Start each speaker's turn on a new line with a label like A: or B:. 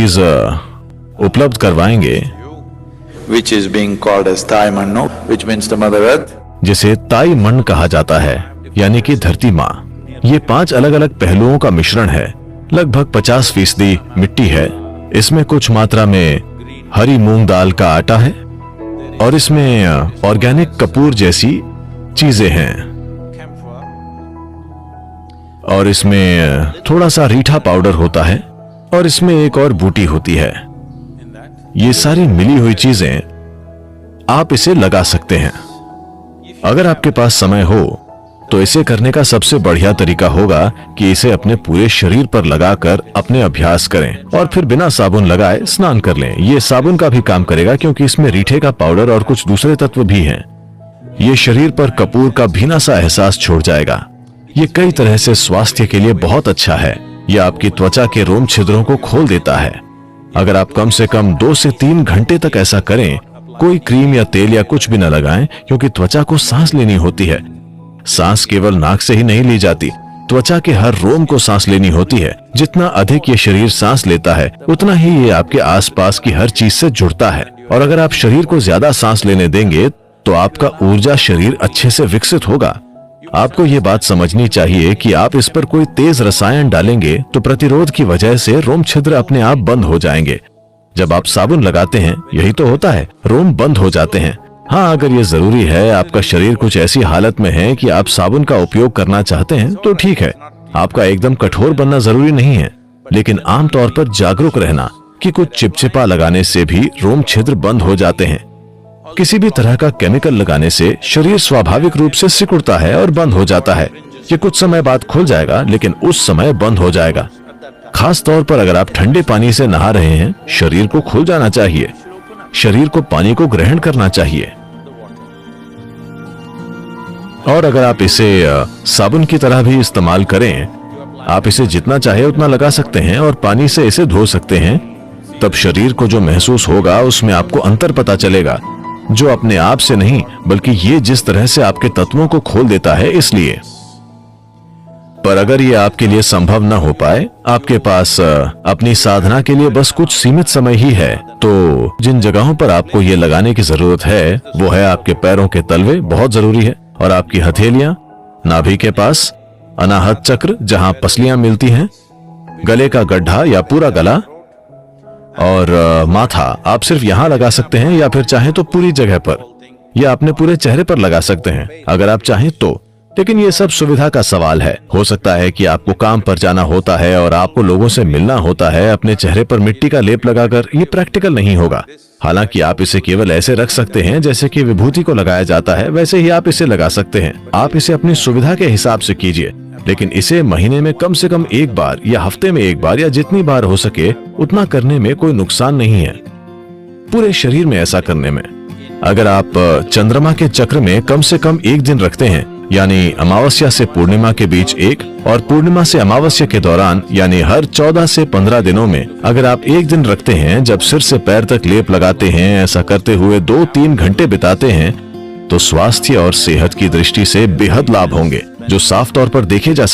A: चीज उपलब्ध करवाएंगे
B: which is being called as Tai Mannu, which means the Mother Earth.
A: जिसे ताई मन कहा जाता है, यानी कि धरती माँ। ये 5 अलग अलग पहलुओं का मिश्रण है। लगभग 50% मिट्टी है, इसमें कुछ मात्रा में हरी मूंग दाल का आटा है और इसमें ऑर्गेनिक कपूर जैसी चीजें हैं और इसमें थोड़ा सा रीठा पाउडर होता है और इसमें एक और बूटी होती है। ये सारी मिली हुई चीजें आप इसे लगा सकते हैं। अगर आपके पास समय हो तो इसे करने का सबसे बढ़िया तरीका होगा कि इसे अपने पूरे शरीर पर लगाकर अपने अभ्यास करें और फिर बिना साबुन लगाए स्नान कर लें। ये साबुन का भी काम करेगा क्योंकि इसमें रीठे का पाउडर और कुछ दूसरे तत्व भी हैं। ये शरीर पर कपूर का भीना सा एहसास छोड़ जाएगा। ये कई तरह से स्वास्थ्य के लिए बहुत अच्छा है। यह आपकी त्वचा के रोम छिद्रों को खोल देता है। अगर आप कम से कम 2 से 3 घंटे तक ऐसा करें, कोई क्रीम या तेल या कुछ भी न लगाएं, क्योंकि त्वचा को सांस लेनी होती है। सांस केवल नाक से ही नहीं ली जाती, त्वचा के हर रोम को सांस लेनी होती है। जितना अधिक ये शरीर सांस लेता है, उतना ही ये आपके आसपास की हर चीज से जुड़ता है। और अगर आप शरीर को ज्यादा सांस लेने देंगे तो आपका ऊर्जा शरीर अच्छे से विकसित होगा। आपको ये बात समझनी चाहिए कि आप इस पर कोई तेज रसायन डालेंगे तो प्रतिरोध की वजह से रोम छिद्र अपने आप बंद हो जाएंगे। जब आप साबुन लगाते हैं यही तो होता है, रोम बंद हो जाते हैं। हाँ, अगर ये जरूरी है, आपका शरीर कुछ ऐसी हालत में है कि आप साबुन का उपयोग करना चाहते हैं तो ठीक है। आपका एकदम कठोर बनना जरूरी नहीं है, लेकिन आमतौर पर जागरूक रहना कि कुछ चिपचिपा लगाने से भी रोम छिद्र बंद हो जाते हैं। किसी भी तरह का केमिकल लगाने से शरीर स्वाभाविक रूप से सिकुड़ता है और बंद हो जाता है। ये कुछ समय बाद खुल जाएगा, लेकिन उस समय बंद हो जाएगा। खास तौर पर अगर आप ठंडे पानी से नहा रहे हैं, शरीर को खुल जाना चाहिए। शरीर को पानी को ग्रहण करना चाहिए। और अगर आप इसे साबुन की तरह भी इस्तेमाल करें, आप इसे जितना चाहे उतना लगा सकते हैं और पानी से इसे धो सकते हैं। तब शरीर को जो महसूस होगा उसमें आपको अंतर पता चलेगा, जो अपने आप से नहीं बल्कि ये जिस तरह से आपके तत्वों को खोल देता है, इसलिए। पर अगर ये आपके लिए संभव न हो पाए, आपके पास अपनी साधना के लिए बस कुछ सीमित समय ही है, तो जिन जगहों पर आपको ये लगाने की जरूरत है वो है आपके पैरों के तलवे, बहुत जरूरी है, और आपकी हथेलियां, नाभि के पास, अनाहत चक्र जहां पसलियां मिलती हैं, गले का गड्ढा या पूरा गला, और माथा आप सिर्फ यहां लगा सकते हैं या फिर चाहें तो पूरी जगह पर या अपने पूरे चेहरे पर लगा सकते हैं अगर आप चाहें तो। लेकिन ये सब सुविधा का सवाल है। हो सकता है कि आपको काम पर जाना होता है और आपको लोगों से मिलना होता है। अपने चेहरे पर मिट्टी का लेप लगाकर ये प्रैक्टिकल नहीं होगा। हालांकि आप इसे केवल ऐसे रख सकते हैं जैसे कि विभूति को लगाया जाता है, वैसे ही आप इसे लगा सकते हैं। आप इसे अपनी सुविधा के हिसाब से कीजिए, लेकिन इसे महीने में कम से कम 1 बार या हफ्ते में 1 बार या जितनी बार हो सके उतना करने में कोई नुकसान नहीं है। पूरे शरीर में ऐसा करने में अगर आप चंद्रमा के चक्र में कम से कम 1 दिन रखते हैं, यानी अमावस्या से पूर्णिमा के बीच 1 और पूर्णिमा से अमावस्या के दौरान, यानी हर 14 से 15 दिनों में अगर आप 1 दिन रखते हैं जब सिर से पैर तक लेप लगाते हैं, ऐसा करते हुए 2-3 घंटे बिताते हैं, तो स्वास्थ्य और सेहत की दृष्टि से बेहद लाभ होंगे जो साफ तौर पर देखे जा